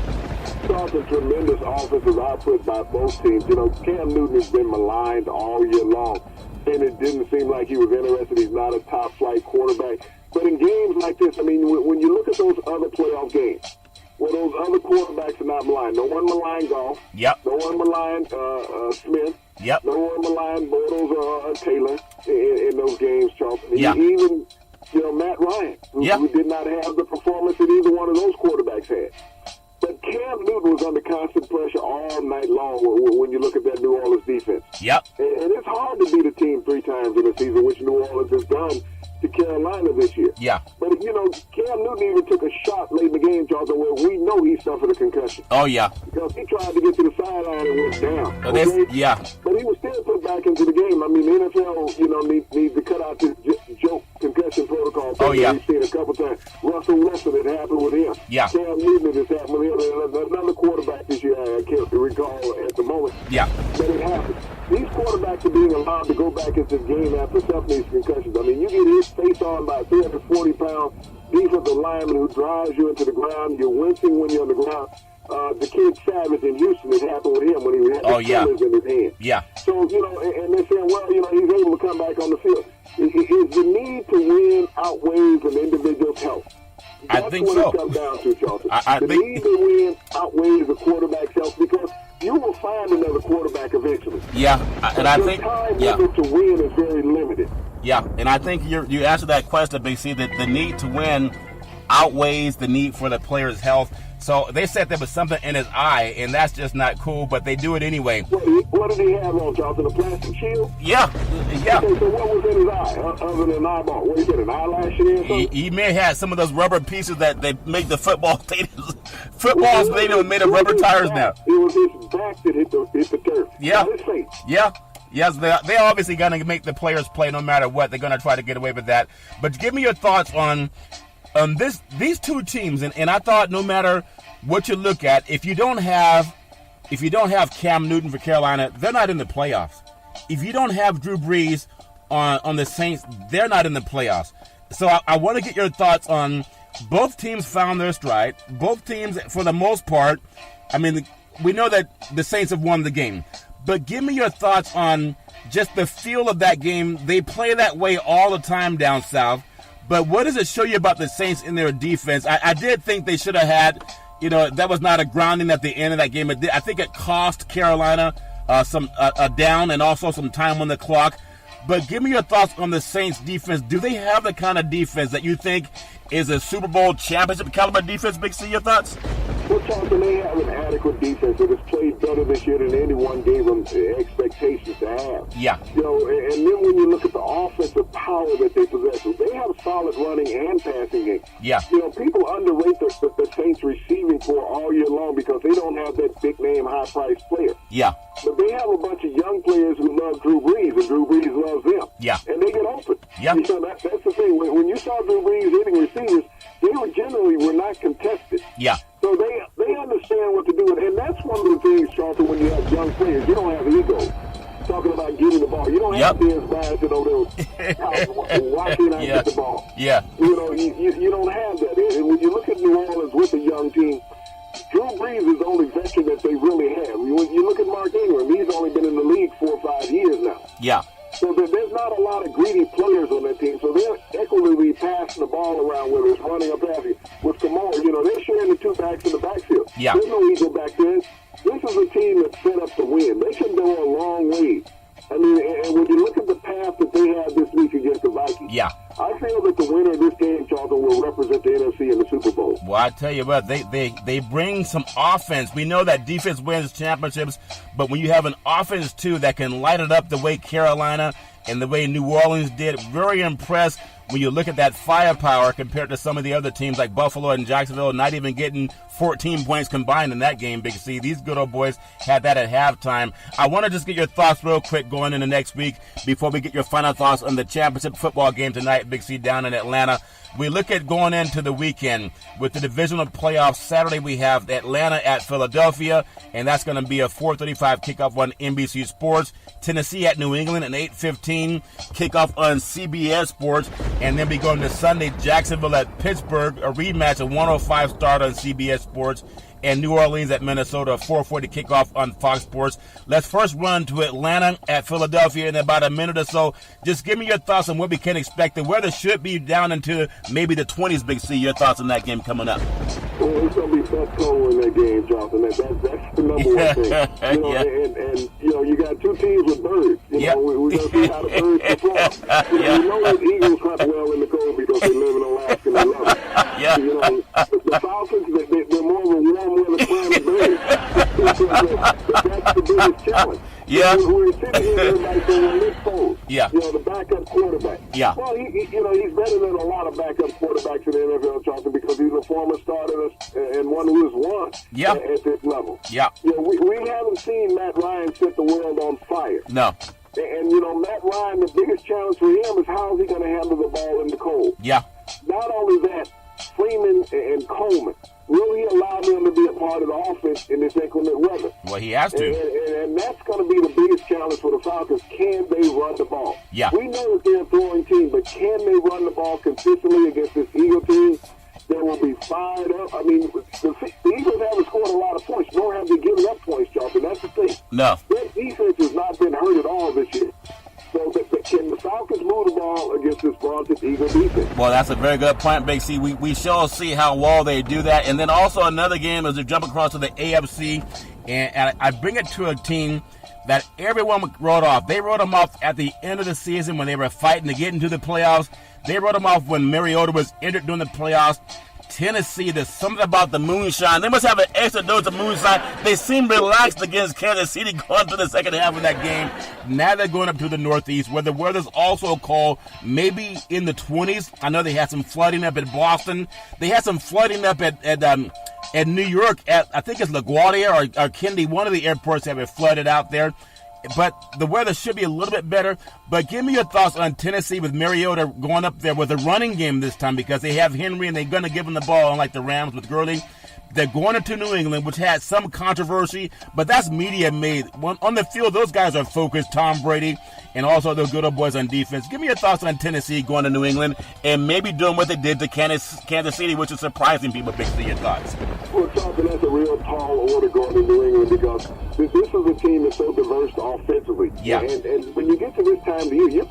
Charlton, tremendous offensive output by both teams. You know, Cam Newton has been maligned all year long, and it didn't seem like he was interested. He's not a top-flight quarterback. But in games like this, I mean, when you look at those other playoff games, where those other quarterbacks are not maligned, no one maligned Goff. Yep. No one maligned Smith. Yep. No one maligned Bortles or Taylor in those games, Charlton. Yeah. Even, Matt Ryan, who did not have the performance that either one of those quarterbacks had. But Cam Newton was under constant pressure all night long when you look at that New Orleans defense. Yep. And it's hard to beat a team 3 times in a season, which New Orleans has done to Carolina this year. Yeah. But, Cam Newton even took a shot late in the game, Charlton, where we know he suffered a concussion. Oh, yeah. Because he tried to get to the sideline and went down. Okay? Yeah. But he was still put back into the game. I mean, the NFL, needs to cut out this joke concussion protocol. Oh, yeah. We've seen a couple times. Russell Wilson, it happened with him. Yeah. Cam Newton, it happened with him. Another quarterback this year, I can't recall at the moment. Yeah. But it happened. These quarterbacks are being allowed to go back into the game after suffering these concussions. I mean, you get hit face on by a 340-pound defensive lineman who drives you into the ground. You're wincing when you're on the ground. The kid Savage in Houston, it happened with him when he had the pillars in his hand. Yeah. So, and they're saying, well, he's able to come back on the field. Is the need to win outweighs an individual's health? That's I think what so. it comes down to, Charlton. The need to win outweighs the quarterback's health because you will find another quarterback eventually. Yeah, and I think time limit to win is very limited. Yeah, and I think you answered that question, BC, that the need to win outweighs the need for the player's health. So they said there was something in his eye, and that's just not cool, but they do it anyway. What did he have on, Charlton? A plastic shield? Yeah. Okay, so what was in his eye other than an eyeball? What, he said, an eyelash in there or something? He may have had some of those rubber pieces that they make the football stadiums. Football stadiums made of rubber tires now. It was his back that hit the turf. Yeah. Not his face. Yeah. Yes, they're obviously going to make the players play no matter what. They're going to try to get away with that. But give me your thoughts on these two teams. And I thought no matter what you look at, if you don't have Cam Newton for Carolina, they're not in the playoffs. If you don't have Drew Brees on the Saints, they're not in the playoffs. So I want to get your thoughts on both teams found their stride. Both teams, for the most part, I mean, we know that the Saints have won the game. But give me your thoughts on just the feel of that game. They play that way all the time down south. But what does it show you about the Saints in their defense? I did think they should have had, that was not a grounding at the end of that game. I think it cost Carolina a down and also some time on the clock. But give me your thoughts on the Saints defense. Do they have the kind of defense that you think is a Super Bowl championship caliber defense? Big C, your thoughts? Well, Charlton, they have an adequate defense that has played better this year than anyone gave them expectations to have. Yeah. And then when you look at the offensive power that they possess, they have a solid running and passing game. Yeah. People underrate the Saints receiving core all year long because they don't have that big name, high priced player. Yeah. But they have a bunch of young players who love Drew Brees, and Drew Brees loves them. Yeah. And they get open. Yeah. That's the thing. When you saw Drew Brees hitting receivers, they generally were not contested. Yeah. So they understand what to do. And that's one of the things, Charlton, when you have young players, you don't have ego. Talking about getting the ball. You don't have to be embarrassed over why can't I get the ball? Yeah. You don't have that. And when you look at New Orleans with a young team, Drew Brees is the only veteran that they really have. When you look at Mark Ingram, he's only been in the league 4 or 5 years now. Yeah. So there's not a lot of greedy players on that team. So they're equitably passing the ball around, whether it's running or passing. With Kamara, they're sharing the two backs in the backfield. Yeah. There's no ego back there. This is a team that's set up to win. They can go a long way. I mean, and when you look at the path that they have this week against the Vikings, I feel that the winner of this game, Charlton, will represent the NFC in the Super Bowl. Well, I tell you what, they bring some offense. We know that defense wins championships, but when you have an offense, too, that can light it up the way Carolina and the way New Orleans did, very impressed when you look at that firepower compared to some of the other teams like Buffalo and Jacksonville, not even getting 14 points combined in that game, Big C. These good old boys had that at halftime. I want to just get your thoughts real quick going into next week before we get your final thoughts on the championship football game tonight, Big C, down in Atlanta. We look at going into the weekend with the divisional playoffs. Saturday we have Atlanta at Philadelphia, and that's going to be a 4:35 kickoff on NBC Sports. Tennessee at New England, an 8:15 kickoff on CBS Sports. And then we go into Sunday, Jacksonville at Pittsburgh, a rematch, a 105 start on CBS Sports. and New Orleans at Minnesota, 4:40 kickoff on Fox Sports. Let's first run to Atlanta at Philadelphia in about a minute or so. Just give me your thoughts on what we can expect. The weather should be down into maybe the 20s, Big C. Your thoughts on that game coming up? Well, it's going to be best cold in that game, Jonathan. That's the number one thing. You know, and you know, you got two teams with birds. You know, we're going to see how the birds perform. You know the Eagles hunt well in the cold because they live in Alaska and they love it. You know, the Falcons, they're more of a warm weather climate bird. That's the biggest challenge. We're sitting here, everybody saying, well, Nick Foles, you know, the backup quarterback. Well, you know, he's better than a lot of backup quarterbacks in the NFL, Charlton, because he's a former starter and one who has won at this level. You know, we haven't seen Matt Ryan set the world on fire. No. And, you know, Matt Ryan, the biggest challenge for him is how is he going to handle the ball in the cold. Not only that, Freeman and Coleman, will he allow them to be a part of the offense in this inclement weather? Well, he has to. And that's going to be the biggest challenge for the Falcons. Can they run the ball? We know that they're a throwing team, but can they run the ball consistently against this Eagle team that will be fired up? I mean, the Eagles haven't scored a lot of points, nor have they given up points, Charlton. That's the thing. No. Their defense has not been hurt at all this year. So can the Falcons move the ball against this vaunted Eagle defense? Well, that's a very good point, Big C. We shall see how well they do that. And then also another game is to jump across to the AFC, and I bring it to a team that everyone wrote off. They wrote them off at the end of the season when they were fighting to get into the playoffs. They wrote them off when Mariota was injured during the playoffs. Tennessee, there's something about the moonshine. They must have an extra dose of moonshine. They seem relaxed against Kansas City going to the second half of that game. Now they're going up to the Northeast, where the weather's also cold, maybe in the 20s. I know they had some flooding up at Boston. They had some flooding up at New York at, I think it's LaGuardia or Kennedy, one of the airports that were flooded out there. But the weather should be a little bit better. But give me your thoughts on Tennessee with Mariota going up there with a running game this time, because they have Henry and they're going to give him the ball, unlike the Rams with Gurley. They're going into New England, which had some controversy, but that's media made. On the field, those guys are focused, Tom Brady and also the good old boys on defense. Give me your thoughts on Tennessee going to New England and maybe doing what they did to Kansas City, which is surprising people. Big C, your thoughts? Well, Charlton, that's a real tall order going to New England, because this is a team that's so diverse offensively. And when you get to this time of the year, you're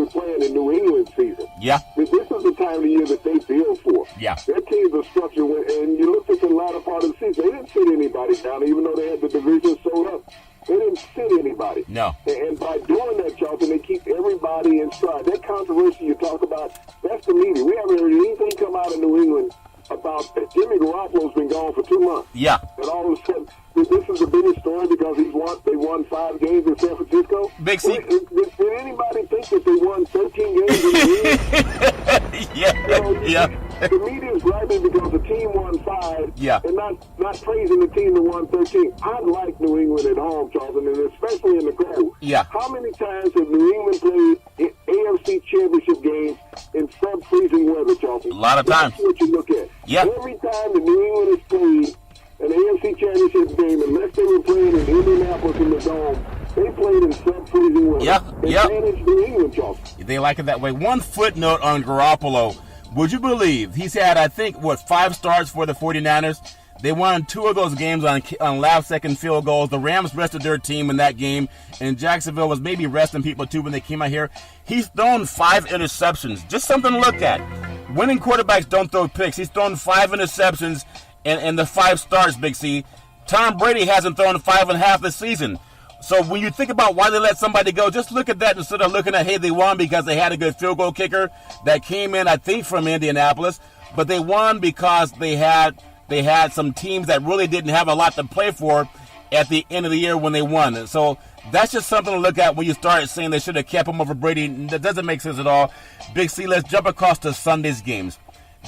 playing in New England season. This is the time of the year that they build for. Their teams are structured, and you look at the latter part of the season, they didn't sit anybody down, even though they had the division sewed up. They didn't sit anybody. No. And by doing that, Charlton, they keep everybody in stride. That controversy you talk about, that's the media. We haven't heard anything come out of New England about that. Jimmy Garoppolo's been gone for 2 months. And all of a sudden, this is the biggest story because they won 5 games in San Francisco. Big C. Did anybody think that they won 13 games in the league? The media's griping because the team won 5 and not praising the team that won 13. I like New England at home, Charlton, and especially in the cold. How many times have New England played AFC championship games in sub-freezing weather, Charlton? A lot of times. That's what you look at. Every time the New England has played an AFC championship game, unless they were playing in Indianapolis in the Dome, they played in sub-freezing weather. They managed New England, Charlton. They like it that way. One footnote on Garoppolo. Would you believe he's had, I think, 5 starts for the 49ers? They won 2 of those games on last-second field goals. The Rams rested their team in that game, and Jacksonville was maybe resting people, too, when they came out here. He's thrown 5 interceptions. Just something to look at. Winning quarterbacks don't throw picks. He's thrown 5 interceptions in the 5 starts, Big C. Tom Brady hasn't thrown 5 in half the season. So when you think about why they let somebody go, just look at that instead of looking at, hey, they won because they had a good field goal kicker that came in, I think, from Indianapolis. But they won because they had some teams that really didn't have a lot to play for at the end of the year when they won. So that's just something to look at when you start saying they should have kept him over Brady. That doesn't make sense at all. Big C, let's jump across to Sunday's games.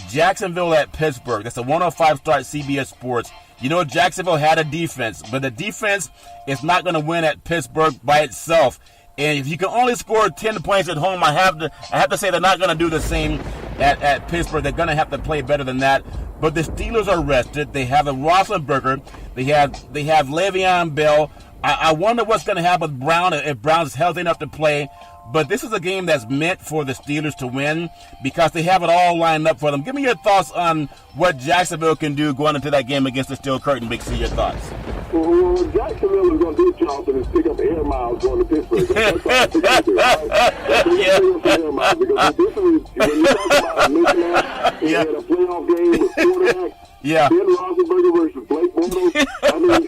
Jacksonville at Pittsburgh. That's a 105 start CBS Sports. You know, Jacksonville had a defense, but the defense is not going to win at Pittsburgh by itself. And if you can only score 10 points at home, I have to say they're not going to do the same at Pittsburgh. They're going to have to play better than that. But the Steelers are rested. They have a Roethlisberger. They have Le'Veon Bell. I wonder what's going to happen with Brown if Brown's healthy enough to play. But this is a game that's meant for the Steelers to win because they have it all lined up for them. Give me your thoughts on what Jacksonville can do going into that game against the Steel Curtain. Big C, your thoughts. Well, Jacksonville is going to do, Charleston, is pick up air miles going to Pittsburgh. That's all they're going to do, right? They're going to pick up air miles because additionally, when you talk about a mismatch in a playoff game with quarterback, Ben Roethlisberger versus Blake Bortles, I mean,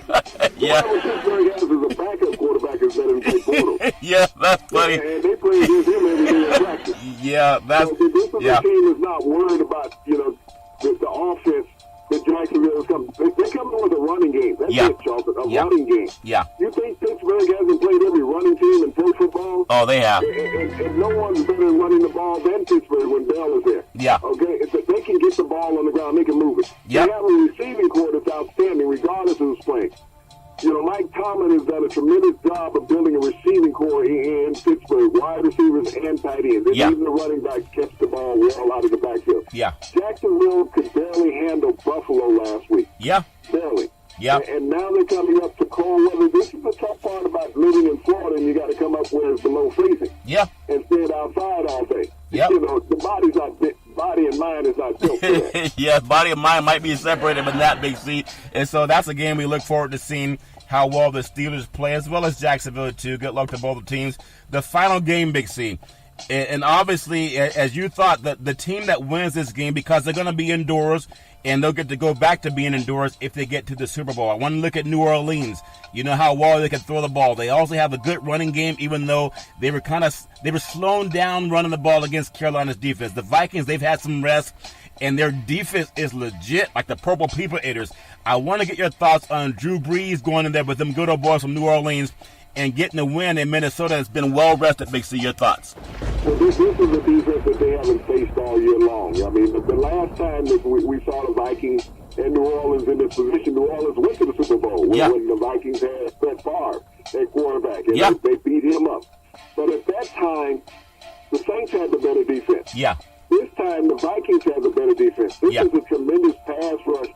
what Pittsburgh has is a backup quarterback is better than Blake Bortles. Yeah, that's funny. And they play against him every day in practice. Yeah, that's... So this is a team that's not worried about, the offense that Jacksonville is coming. They're coming with a running game. That's it, Charleston. A running game. Yeah. You think Pittsburgh hasn't played every running team in pro football? Oh, they have. And no one's better at running the ball than Pittsburgh when Bell is there. Yeah. Okay? They can get the ball on the ground. They can move it. Yep. They have a receiving core that's outstanding regardless of who's playing. Mike Tomlin has done a tremendous job of building a receiving core in Pittsburgh, wide receivers and tight ends. And even the running backs catch the ball well out of the backfield. Yeah. Jacksonville could barely handle Buffalo last week. Yeah. Barely. Yeah. And now they're coming up to cold weather. This is the tough part about living in Florida, and you got to come up where it's below freezing. Yeah. And stand outside all day. Yep. The body and mind is not built for that. Yeah, body and mind might be separated, but not Big C. And so that's a game we look forward to seeing how well the Steelers play, as well as Jacksonville, too. Good luck to both teams. The final game, Big C. And obviously, as you thought, the team that wins this game, because they're going to be indoors, and they'll get to go back to being indoors if they get to the Super Bowl. I want to look at New Orleans. You know how well they can throw the ball. They also have a good running game, even though they were slowing down running the ball against Carolina's defense. The Vikings, they've had some rest, and their defense is legit, like the Purple People Eaters. I want to get your thoughts on Drew Brees going in there with them good old boys from New Orleans and getting a win in Minnesota that's been well rested. Big C, your thoughts? Well, this is a defense that they haven't faced all year long. I mean, the last time that we saw the Vikings and New Orleans in this position, New Orleans went to the Super Bowl when the Vikings had Brett Favre at quarterback, and they beat him up. But at that time, the Saints had the better defense. Yeah. This time, the Vikings have the better defense. This is a tremendous pass rush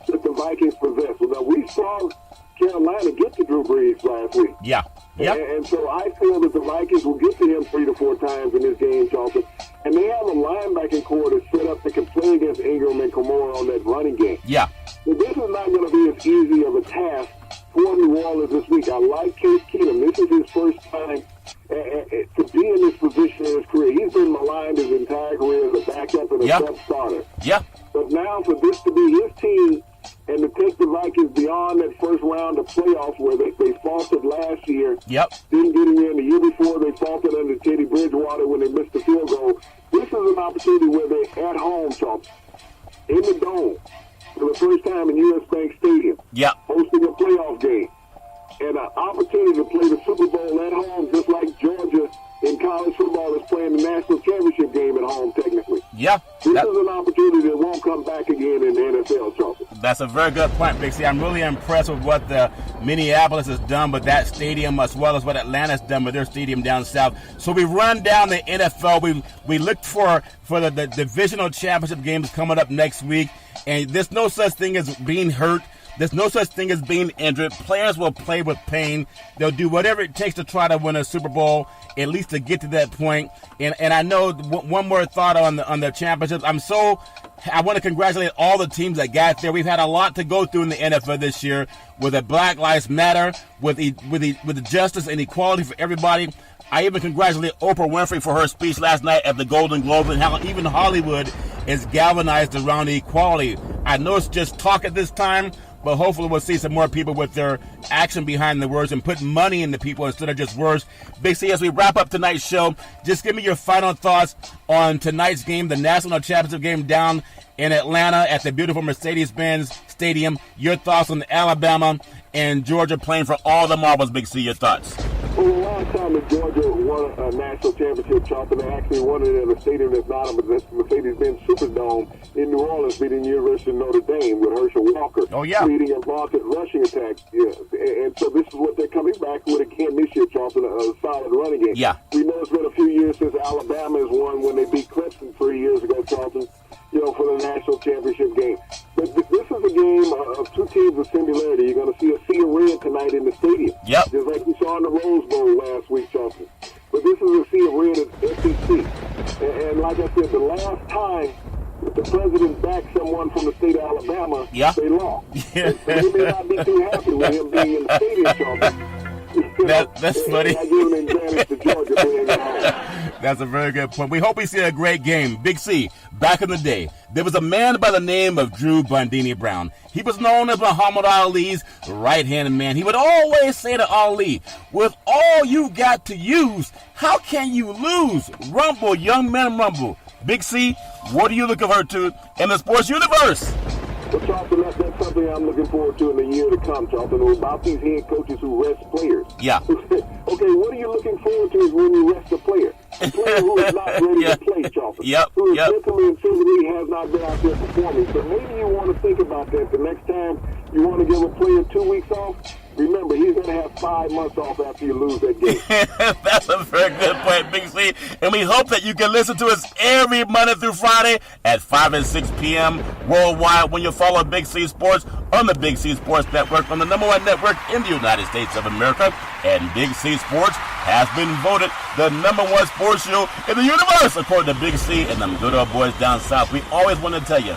that the Vikings possess. Well, now, we saw Carolina get to Drew Brees last week. Yeah. Yep. And so I feel that the Vikings will get to him 3 to 4 times in this game, Charleston. And they have a linebacking core that's set up that can play against Ingram and Kamara on that running game. Yeah. But this is not going to be as easy of a task for New Orleans this week. I like Case Keenum. This is his first time to be in this position in his career. He's been maligned his entire career as a backup and a sub-starter. Yeah. But now for this to be his team and to take the Vikings beyond that first round of playoffs where they faltered last year, didn't get in the year before, they faltered under Teddy Bridgewater when they missed the field goal. This is an opportunity where they're at home, Charles, in the Dome, for the first time in U.S. Bank Stadium, hosting a playoff game, and an opportunity to play the Super Bowl at home, just like Georgia in college football is playing the national championship game at home, technically. Yeah. This is an opportunity that won't come back again in the NFL, Charles. That's a very good point, Big C. I'm really impressed with what the Minneapolis has done with that stadium, as well as what Atlanta's done with their stadium down south. So we run down the NFL. We look for the divisional championship games coming up next week, and there's no such thing as being hurt. There's no such thing as being injured. Players will play with pain. They'll do whatever it takes to try to win a Super Bowl, at least to get to that point. And I know one more thought on the championships. I want to congratulate all the teams that got there. We've had a lot to go through in the NFL this year with the Black Lives Matter, with the justice and equality for everybody. I even congratulate Oprah Winfrey for her speech last night at the Golden Globes and how even Hollywood is galvanized around equality. I know it's just talk at this time, but hopefully we'll see some more people with their action behind the words and put money into people instead of just words. Big C, as we wrap up tonight's show, just give me your final thoughts on tonight's game, the national championship game down in Atlanta at the beautiful Mercedes-Benz Stadium. Your thoughts on Alabama and Georgia playing for all the marbles. Big C, your thoughts. Well, the last time that Georgia won a national championship, Charleston, they actually won it at a stadium that's not a Mercedes-Benz Superdome in New Orleans, beating the University of Notre Dame with Herschel Walker leading a vaunted rushing attack. Yeah. And so this is what they're coming back with again this year, Charleston, a solid running game. Yeah. We know it's been a few years since Alabama has won when they beat Clemson 3 years ago, Charleston, for the national championship game. But this is a game of two teams of similarity. You're going to see a sea of red tonight in the stadium. Just like we saw in the Rose Bowl last week, Charleston. But this is as a sea of red as SEC. And like I said, the last time that the president backed someone from the state of Alabama, they lost. Yeah. So they may not be too happy with him being in the stadium, Charlton. That's funny. I give an advantage to Georgia playing at home. That's a very good point. We hope we see a great game. Big C, back in the day, there was a man by the name of Drew Bundini Brown. He was known as Muhammad Ali's right-hand man. He would always say to Ali, with all you got to use, how can you lose? Rumble, young man, rumble. Big C, what are you looking forward to in the sports universe? Well, Charlton, that's something I'm looking forward to in the year to come, Charlton, about these head coaches who rest players. Yeah. Okay, what are you looking forward to is when you rest a player? A player who is not ready to play, Charlton. Who is mentally and physically has not been out there performing. So maybe you want to think about that the next time you want to give a player 2 weeks off. Remember, he's going to have 5 months off after you lose that game. That's a very good point, Big C. And we hope that you can listen to us every Monday through Friday at 5 and 6 p.m. worldwide when you follow Big C Sports on the Big C Sports Network, on the #1 network in the United States of America. And Big C Sports has been voted the #1 sports show in the universe, according to Big C and them good old boys down south. We always want to tell you,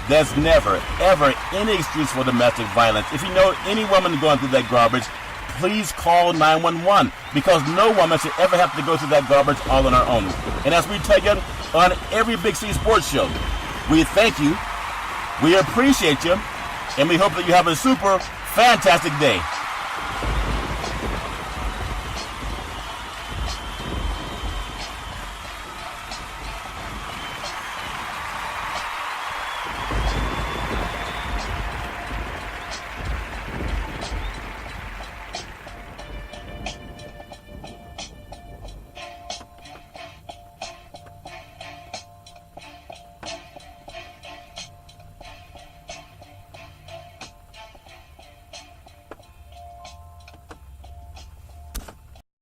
there's never, ever any excuse for domestic violence. If you know any woman going through that garbage, please call 911, because no woman should ever have to go through that garbage all on her own. And as we tell you on every Big C Sports show, we thank you, we appreciate you, and we hope that you have a super fantastic day.